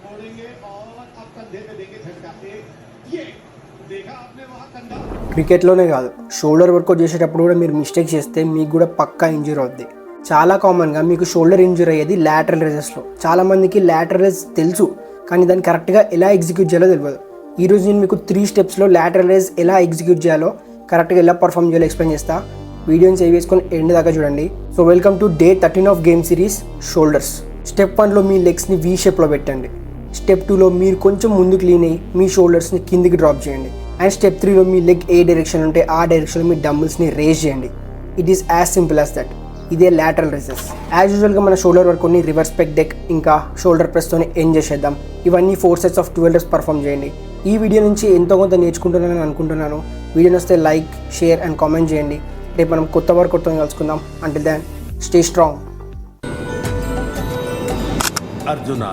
मोड़ेंगे और अब कंधे पे देंगे झटका ये देखा आपने वहां कंधा క్రికెట్లోనే కాదు షోల్డర్ వర్కౌట్ చేసేటప్పుడు కూడా మీరు మిస్టేక్ చేస్తే మీకు కూడా పక్కా ఇంజరీ అవుద్ది. చాలా కామన్గా మీకు షోల్డర్ ఇంజరీ అయ్యేది లాటరల్ రేజెస్లో. చాలామందికి లాటరల్ రేజ్ తెలుసు కానీ దాన్ని కరెక్ట్గా ఎలా ఎగ్జిక్యూట్ చేయాలో తెలియదు. ఈరోజు నేను మీకు 3 స్టెప్స్లో లాటరల్ రేజ్ ఎలా ఎగ్జిక్యూట్ చేయాలో, కరెక్ట్గా ఎలా పర్ఫామ్ చేయాలో ఎక్స్ప్లెయిన్ చేస్తా. వీడియోని సేవ్ చేసుకొని ఎండ్ దాకా చూడండి. So welcome to day 13 of game series shoulders. Step 1లో మీ లెగ్స్ని వీ షేప్లో పెట్టండి. స్టెప్ 2లో మీరు కొంచెం ముందుకు లీన్ అయ్యి మీ షోల్డర్స్ని కిందికి డ్రాప్ చేయండి. అండ్ స్టెప్ 3లో మీ లెగ్ ఏ డైరెక్షన్ ఉంటే ఆ డైరెక్షన్లో మీ డంబుల్స్ని రేజ్ చేయండి. It is as simple as that. ఇదే లాటరల్ రేజెస్. యాజ్ యూజువల్గా మన షోల్డర్ వర్క్ని రివర్స్ పెక్ డెక్ ఇంకా షోల్డర్ ప్రెస్తోని ఎండ్ చేసేద్దాం. ఇవన్నీ 4 సెట్స్ ఆఫ్ 12 reps పర్ఫామ్ చేయండి. ఈ వీడియో నుంచి ఎంతో కొంత నేర్చుకుంటున్నానని అనుకుంటున్నాను. వీడియో వస్తే లైక్, షేర్ అండ్ కామెంట్ చేయండి. రేపు మనం కొత్త వర్కౌట్తో కలుసుకుందాం. Until then stay strong. Arjuna